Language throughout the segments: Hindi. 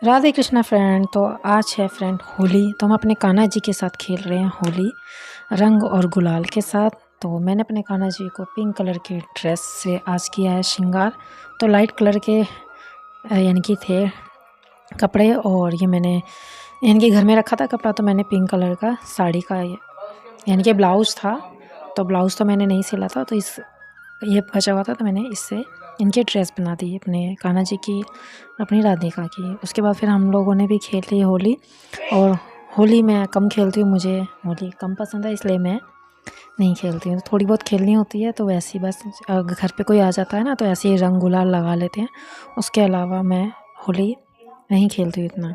राधे कृष्णा फ्रेंड। तो आज है फ्रेंड होली, तो हम अपने कान्हा जी के साथ खेल रहे हैं होली रंग और गुलाल के साथ। तो मैंने अपने कान्हा जी को पिंक कलर की ड्रेस से आज किया है श्रृंगार। तो लाइट कलर के यानी कि थे कपड़े, और ये मैंने यानी कि घर में रखा था कपड़ा, तो मैंने पिंक कलर का साड़ी का यानी कि ब्लाउज़ था। तो ब्लाउज़ तो मैंने नहीं सिला था, तो ये बचा हुआ था, तो मैंने इससे इनकी ड्रेस बना दी अपने कान्हा जी की, अपनी राधिका की। उसके बाद फिर हम लोगों ने भी खेल ली होली। और होली मैं कम खेलती हूँ, मुझे होली कम पसंद है, इसलिए मैं नहीं खेलती हूँ। थोड़ी बहुत खेलनी होती है तो वैसे ही बस घर पे कोई आ जाता है ना, तो ऐसे ही रंग गुलाल लगा लेते हैं। उसके अलावा मैं होली नहीं खेलती हूँ इतना।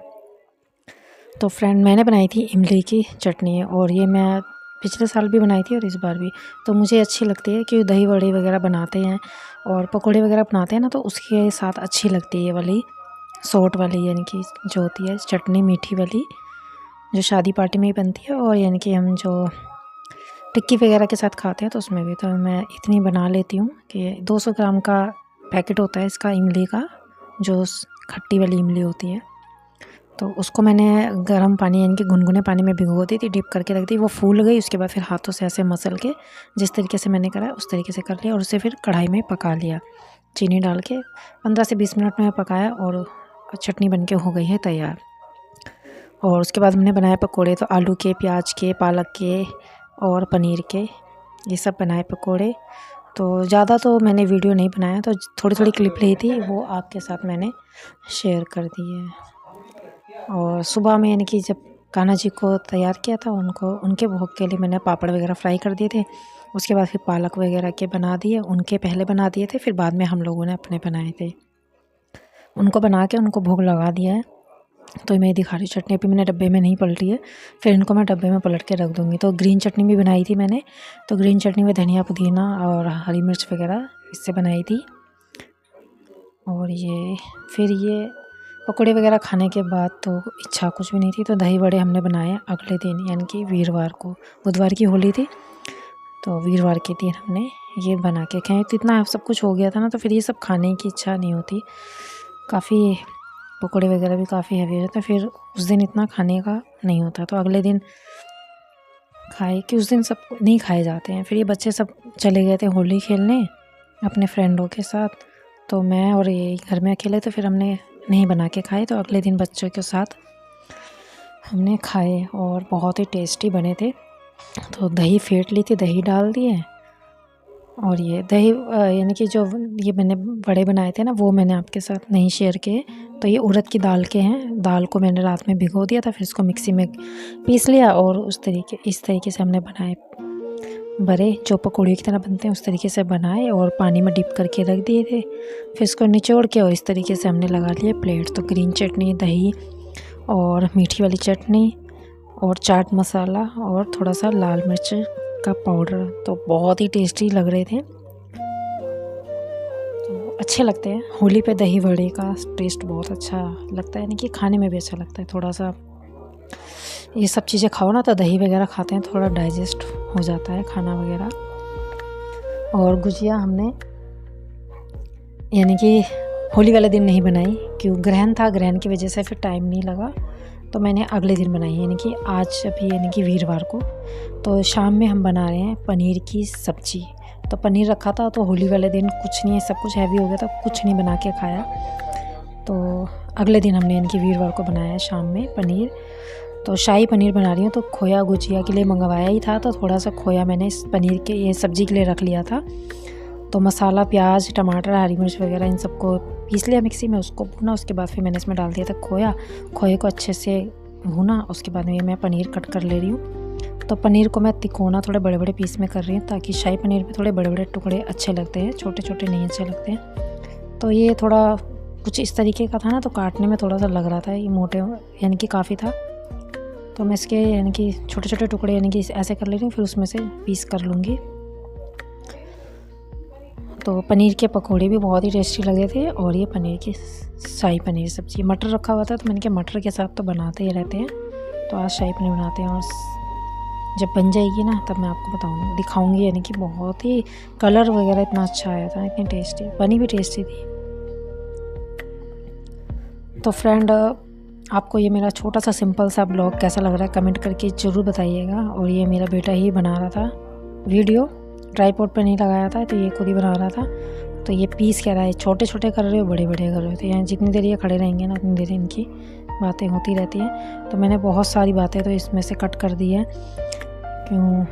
तो फ्रेंड मैंने बनाई थी इमली की चटनी, और ये मैं पिछले साल भी बनाई थी और इस बार भी। तो मुझे अच्छी लगती है कि दही वड़े वगैरह बनाते हैं और पकोड़े वगैरह बनाते हैं ना, तो उसके साथ अच्छी लगती है ये वाली सॉट वाली, यानी कि जो होती है चटनी मीठी वाली, जो शादी पार्टी में ही बनती है, और यानी कि हम जो टिक्की वगैरह के साथ खाते हैं तो उसमें भी। तो मैं इतनी बना लेती हूँ कि 200 ग्राम का पैकेट होता है इसका इमली का, जो खट्टी वाली इमली होती है। तो उसको मैंने गर्म पानी यानी कि गुनगुने पानी में भिगो दी थी, डिप करके रख दी। वो फूल गई, उसके बाद फिर हाथों से ऐसे मसल के जिस तरीके से मैंने करा उस तरीके से कर लिया, और उसे फिर कढ़ाई में पका लिया चीनी डाल के। 15 से 20 मिनट में पकाया और चटनी बन के हो गई है तैयार। और उसके बाद हमने बनाए पकोड़े, तो आलू के, प्याज के, पालक के और पनीर के, ये सब बनाए पकोड़े। तो ज़्यादा तो मैंने वीडियो नहीं बनाया, तो थोड़ी थोड़ी क्लिप ली थी, वो आपके साथ मैंने शेयर कर दी है। और सुबह में यानी कि जब कान्हा जी को तैयार किया था, उनके भोग के लिए मैंने पापड़ वगैरह फ्राई कर दिए थे। उसके बाद फिर पालक वगैरह के बना दिए, उनके पहले बना दिए थे, फिर बाद में हम लोगों ने अपने बनाए थे। उनको बना के उनको भोग लगा दिया है। तो मैं दिखा रही चटनी अभी मैंने डब्बे में नहीं पलटी है, फिर इनको मैं डब्बे में पलट के रख दूँगी। तो ग्रीन चटनी भी बनाई थी मैंने, तो ग्रीन चटनी में धनिया पुदीना और हरी मिर्च वगैरह इससे बनाई थी। और ये पकोड़े वगैरह खाने के बाद तो इच्छा कुछ भी नहीं थी, तो दही वड़े हमने बनाए अगले दिन, यानी कि वीरवार को। बुधवार की होली थी, तो वीरवार के दिन हमने ये बना के खाए। तो इतना सब कुछ हो गया था ना, तो फिर ये सब खाने की इच्छा नहीं होती। काफ़ी पकोड़े वगैरह भी काफ़ी हैवी हो जाते हैं, फिर उस दिन इतना खाने का नहीं होता, तो अगले दिन खाए कि उस दिन सब नहीं खाए जाते हैं। फिर ये बच्चे सब चले गए थे होली खेलने अपने फ्रेंडों के साथ, तो मैं और ये घर में अकेले, तो फिर हमने नहीं बना के खाए। तो अगले दिन बच्चों के साथ हमने खाए और बहुत ही टेस्टी बने थे। तो दही फेंट ली थी, दही डाल दिए, और ये दही यानी कि जो ये मैंने बड़े बनाए थे ना, वो मैंने आपके साथ नहीं शेयर किए। तो ये उड़द की दाल के हैं, दाल को मैंने रात में भिगो दिया था, फिर इसको मिक्सी में पीस लिया, और इस तरीके से हमने बनाए बड़े, जो पकौड़े की तरह बनते हैं उस तरीके से बनाए, और पानी में डिप करके रख दिए थे। फिर इसको निचोड़ के और इस तरीके से हमने लगा लिए प्लेट। तो ग्रीन चटनी, दही और मीठी वाली चटनी और चाट मसाला और थोड़ा सा लाल मिर्च का पाउडर, तो बहुत ही टेस्टी लग रहे थे, तो अच्छे लगते हैं। होली पे दही वड़े का टेस्ट बहुत अच्छा लगता है, यानी कि खाने में भी अच्छा लगता है। थोड़ा सा ये सब चीज़ें खाओ ना, तो दही वगैरह खाते हैं, थोड़ा डाइजेस्ट हो जाता है खाना वगैरह। और गुजिया हमने यानी कि होली वाले दिन नहीं बनाई, क्यों ग्रहण था, ग्रहण की वजह से फिर टाइम नहीं लगा, तो मैंने अगले दिन बनाई, यानी कि आज अभी यानी कि वीरवार को। तो शाम में हम बना रहे हैं पनीर की सब्ज़ी। तो पनीर रखा था, तो होली वाले दिन कुछ नहीं है, सब कुछ हैवी हो गया था, कुछ नहीं बना के खाया। तो अगले दिन हमने यानी कि वीरवार को बनाया शाम में पनीर। तो शाही पनीर बना रही हूँ, तो खोया गुजिया के लिए मंगवाया ही था, तो थोड़ा सा खोया मैंने इस पनीर के ये सब्ज़ी के लिए रख लिया था। तो मसाला, प्याज, टमाटर, हरी मिर्च वगैरह इन सबको पीस लिया मिक्सी में, उसको भुना। उसके बाद फिर मैंने इसमें डाल दिया था खोए को अच्छे से भुना। उसके बाद में मैं पनीर कट कर ले रही हूँ। तो पनीर को मैं तिकोना थोड़े बड़े बड़े पीस में कर रही हूँ, ताकि शाही पनीर में थोड़े बड़े बड़े टुकड़े अच्छे लगते हैं, छोटे छोटे नहीं अच्छे लगते हैं। तो ये थोड़ा कुछ इस तरीके का था ना, तो काटने में थोड़ा सा लग रहा था, ये मोटे यानी कि काफ़ी था, तो मैं इसके यानी कि छोटे छोटे टुकड़े यानी कि ऐसे कर ले रही हूँ, फिर उसमें से पीस कर लूँगी। तो पनीर के पकोड़े भी बहुत ही टेस्टी लगे थे, और ये पनीर की शाही पनीर सब्ज़ी। मटर रखा हुआ था, तो मैंने कहा मटर के साथ तो बनाते ही रहते हैं, तो आज शाही पनीर बनाते हैं। और जब बन जाएगी ना, तब मैं आपको दिखाऊंगी, यानी कि बहुत ही कलर वगैरह इतना अच्छा आया था, इतनी टेस्टी बनी, भी टेस्टी थी। तो फ्रेंड आपको ये मेरा छोटा सा सिंपल सा ब्लॉग कैसा लग रहा है कमेंट करके ज़रूर बताइएगा। और ये मेरा बेटा ही बना रहा था वीडियो, ट्राइपॉड पे नहीं लगाया था, तो ये खुद ही बना रहा था। तो ये पीस कह रहा है, छोटे छोटे कर रहे हो बड़े बड़े कर रहे हो। तो यहाँ जितनी देर ये खड़े रहेंगे ना उतनी देर इनकी बातें होती रहती हैं। तो मैंने बहुत सारी बातें तो इसमें से कट कर दी है, क्यों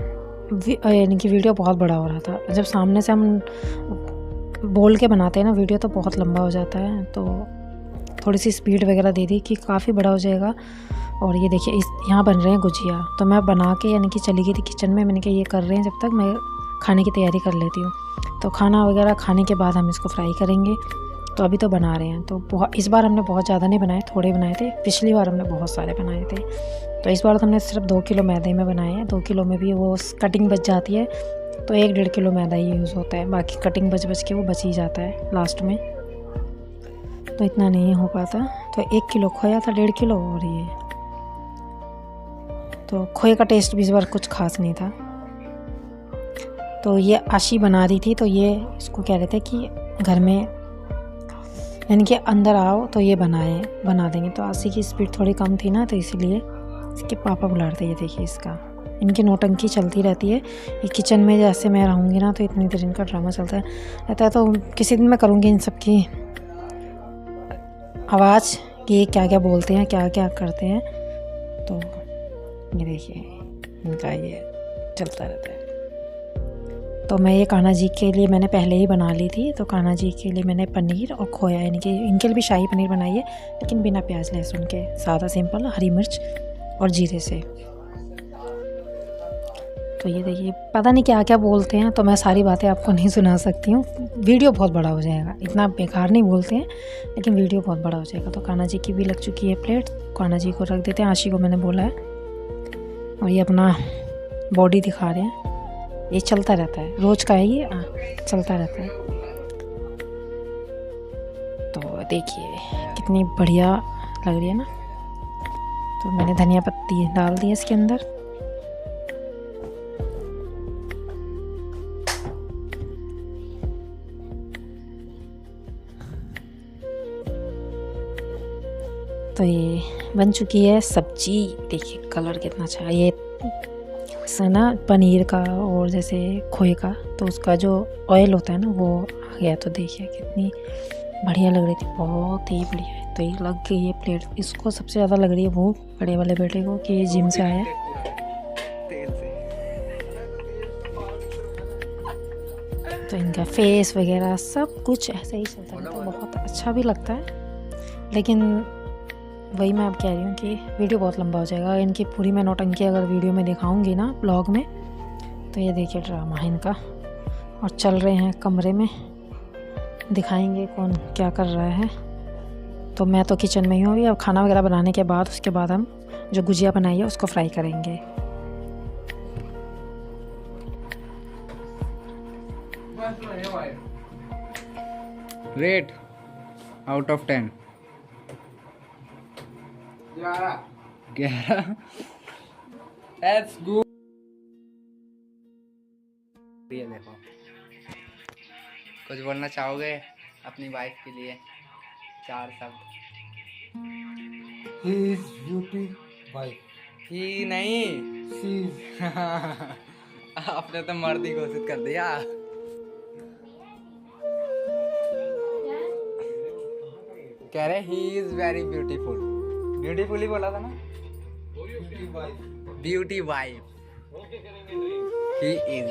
इनकी वीडियो बहुत बड़ा हो रहा था। जब सामने से हम बोल के बनाते हैं ना वीडियो तो बहुत लंबा हो जाता है, तो थोड़ी सी स्पीड वगैरह दे दी कि काफ़ी बड़ा हो जाएगा। और ये देखिए यहाँ बन रहे हैं गुजिया, तो मैं बना के यानी कि चली गई थी किचन में। मैंने कहा ये कर रहे हैं, जब तक मैं खाने की तैयारी कर लेती हूँ। तो खाना वगैरह खाने के बाद हम इसको फ्राई करेंगे। तो अभी तो बना रहे हैं। तो इस बार हमने बहुत ज़्यादा नहीं बनाए, थोड़े बनाए थे। पिछली बार हमने बहुत सारे बनाए थे। तो इस बार तो हमने सिर्फ 2 किलो मैदे में बनाए हैं। 2 किलो में भी वो कटिंग बच जाती है, तो 1-1.5 किलो मैदा ही यूज़ होता है। बाकी कटिंग बच के वो बच ही जाता है लास्ट में, तो इतना नहीं हो पाता। तो 1 किलो खोया था, 1.5 किलो। और ये तो खोए का टेस्ट भी इस बार कुछ खास नहीं था। तो ये आशी बना रही थी, तो ये इसको कह रहे थे कि घर में यानी कि अंदर आओ तो ये बना देंगे। तो आशी की स्पीड थोड़ी कम थी ना, तो इसीलिए इसके पापा बुला रहे थे। ये देखिए इसका इनकी नौटंकी चलती रहती है। ये किचन में जैसे मैं रहूँगी ना तो इतनी देर इनका ड्रामा चलता रहता है। तो किसी दिन मैं करूँगी इन सब की आवाज़ कि ये क्या क्या बोलते हैं, क्या क्या करते हैं। तो ये देखिए इनका ये चलता रहता है। तो मैं ये कान्हा जी के लिए मैंने पहले ही बना ली थी। तो कान्हा जी के लिए मैंने पनीर और खोया यानी कि इनके लिए भी शाही पनीर बनाई है, लेकिन बिना प्याज लहसुन के, सादा सिंपल, हरी मिर्च और जीरे से। तो ये देखिए पता नहीं क्या क्या बोलते हैं, तो मैं सारी बातें आपको नहीं सुना सकती हूँ, वीडियो बहुत बड़ा हो जाएगा। इतना बेकार नहीं बोलते हैं, लेकिन वीडियो बहुत बड़ा हो जाएगा। तो कान्हा जी की भी लग चुकी है प्लेट, कान्हा जी को रख देते हैं। आशी को मैंने बोला है, और ये अपना बॉडी दिखा रहे हैं। ये चलता रहता है, रोज़ का है ये, चलता रहता है। तो देखिए कितनी बढ़िया लग रही है ना। तो मैंने धनिया पत्ती डाल दी इसके अंदर। तो ये बन चुकी है सब्जी। देखिए कलर कितना अच्छा है। ये से ना पनीर का और जैसे खोए का, तो उसका जो ऑयल होता है ना वो आ गया। तो देखिए कितनी बढ़िया लग रही थी, बहुत ही बढ़िया है। तो ये लग गई ये प्लेट, इसको सबसे ज़्यादा लग रही है वो बड़े वाले बेटे को कि ये जिम से आया है। तो इनका फेस वगैरह सब कुछ ऐसे ही चलता है, तो बहुत अच्छा भी लगता है। लेकिन वही मैं अब कह रही हूँ कि वीडियो बहुत लंबा हो जाएगा। इनकी पूरी मैं नौटंकी अगर वीडियो में दिखाऊंगी ना ब्लॉग में, तो ये देखिए ड्रामा है इनका। और चल रहे हैं कमरे में, दिखाएंगे कौन क्या कर रहा है। तो मैं तो किचन में ही हूँ अभी। अब खाना वगैरह बनाने के बाद उसके बाद हम जो गुजिया बनाई है उसको फ्राई करेंगे। Rate out of 10 11। Let's go। ये देखो, कुछ बोलना चाहोगे अपनी वाइफ के लिए? 4 शब्द। He is beauty wife. ही नहीं, She is आपने तो मर्द ही घोषित कर दिया। कह रहे he is very beautiful. Beautiful ही बोला था ना। beauty wife. Beauty wife he is.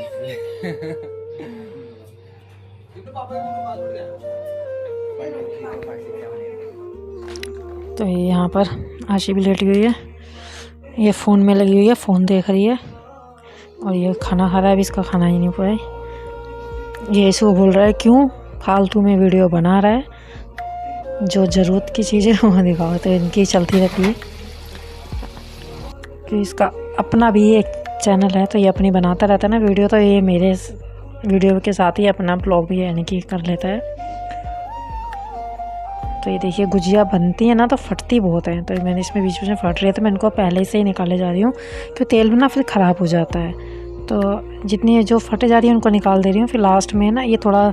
तो ये यहाँ पर आशी भी लेटी हुई है, ये फ़ोन में लगी हुई है, फ़ोन देख रही है। और ये खाना खा रहा है, अभी इसका खाना ही नहीं पूरा है। ये इसको बोल रहा है क्यों फालतू में वीडियो बना रहा है, जो ज़रूरत की चीज़ें वो दिखाओ। तो इनकी चलती रहती है कि इसका अपना भी एक चैनल है, तो ये अपनी बनाता रहता है ना वीडियो। तो ये मेरे वीडियो के साथ ही अपना ब्लॉग भी यानी कि कर लेता है। तो ये देखिए गुजिया बनती है ना तो फटती बहुत है। तो मैंने इसमें बीच में फट रही है, तो मैं इनको पहले से ही निकाले जा रही हूँ, तो तेल में ना फिर ख़राब हो जाता है। तो जितनी जो फटे जा रही है उनको निकाल दे रही हूँ। फिर लास्ट में ना ये थोड़ा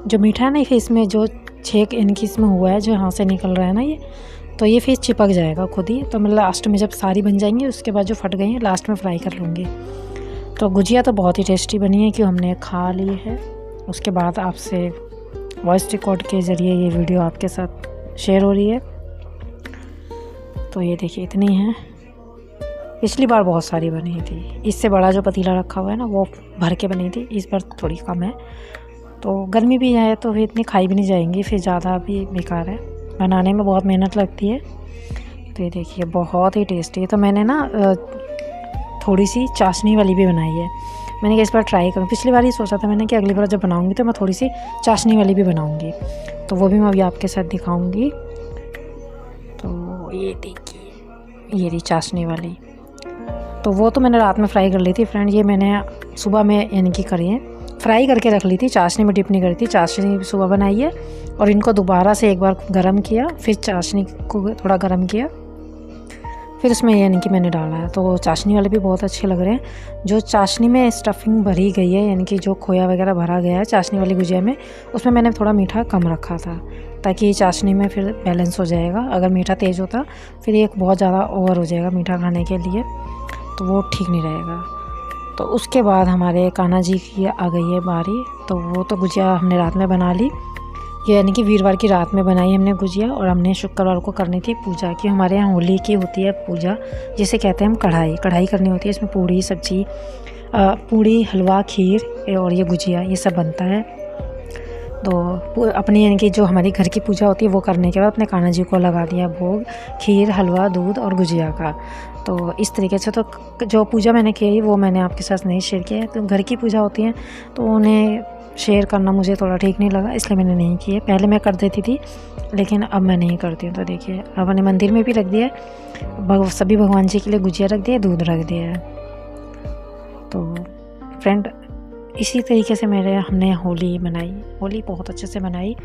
जो मीठा है ना, फिर इसमें जो छेक इनकी इसमें हुआ है, जो यहाँ से निकल रहा है ना ये, तो ये फिर चिपक जाएगा खुद ही। तो मैं लास्ट में जब सारी बन जाएंगी उसके बाद जो फट गई हैं लास्ट में फ्राई कर लूँगी। तो गुजिया तो बहुत ही टेस्टी बनी है कि हमने खा ली है। उसके बाद आपसे वॉइस रिकॉर्ड के ज़रिए ये वीडियो आपके साथ शेयर हो रही है। तो ये देखिए इतनी है, पिछली बार बहुत सारी बनी थी। इससे बड़ा जो पतीला रखा हुआ है ना वो भर के बनी थी, इस बार थोड़ी कम है। तो गर्मी भी है तो फिर इतनी खाई भी नहीं जाएंगी, फिर ज़्यादा भी बेकार है, बनाने में बहुत मेहनत लगती है। तो ये देखिए बहुत ही टेस्टी है। तो मैंने ना थोड़ी सी चाशनी वाली भी बनाई है। मैंने कहा इस बार ट्राई करूँ, पिछली बार ही सोचा था मैंने कि अगली बार जब बनाऊँगी तो मैं थोड़ी सी चाशनी वाली भी बनाऊँगी। तो वो भी मैं अभी आपके साथ दिखाऊँगी। तो ये देखिए ये रही चाशनी वाली। तो वो तो मैंने रात में फ्राई कर ली थी फ्रेंड, ये मैंने सुबह में यानी कि करी है, फ्राई करके रख ली थी, चाशनी में डिप नहीं करी थी। चाशनी सुबह बनाई है और इनको दोबारा से एक बार गरम किया, फिर चाशनी को थोड़ा गरम किया, फिर उसमें यानी कि मैंने डाला है। तो चाशनी वाले भी बहुत अच्छे लग रहे हैं। जो चाशनी में स्टफिंग भरी गई है यानी कि जो खोया वगैरह भरा गया है चाशनी वाली गुजिया में, उसमें मैंने थोड़ा मीठा कम रखा था ताकि चाशनी में फिर बैलेंस हो जाएगा। अगर मीठा तेज़ होता फिर ये बहुत ज़्यादा ओवर हो जाएगा मीठा खाने के लिए, तो वो ठीक नहीं रहेगा। तो उसके बाद हमारे कान्हा जी की आ गई है बारी। तो वो तो गुजिया हमने रात में बना ली, यानी कि वीरवार की रात में बनाई हमने गुजिया, और हमने शुक्रवार को करनी थी पूजा की। हमारे यहाँ होली की होती है पूजा, जिसे कहते हैं हम कढ़ाई करनी होती है। इसमें पूड़ी सब्जी, पूड़ी हलवा खीर और ये गुजिया ये सब बनता है। तो अपनी यानी कि जो हमारी घर की पूजा होती है वो करने के बाद अपने कान्हा जी को लगा दिया भोग, खीर हलवा दूध और गुजिया का। तो इस तरीके से तो जो पूजा मैंने की वो मैंने आपके साथ नहीं शेयर किया है। तो घर की पूजा होती है तो उन्हें शेयर करना मुझे थोड़ा ठीक नहीं लगा, इसलिए मैंने नहीं किया। पहले मैं कर देती थी लेकिन अब मैं नहीं करती हूँ। तो देखिए अब मैंने मंदिर में भी रख दिया है, सभी भगवान जी के लिए गुजिया रख दिया, दूध रख दिया है। तो फ्रेंड इसी तरीके से हमने होली मनाई, होली बहुत अच्छे से मनाई।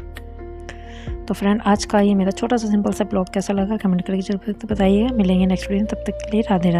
तो फ्रेंड आज का ये मेरा छोटा सा सिंपल सा ब्लॉग कैसा लगा कमेंट करके जरूर बताइएगा। मिलेंगे नेक्स्ट वीडियो, तब तक के लिए राधे राधे।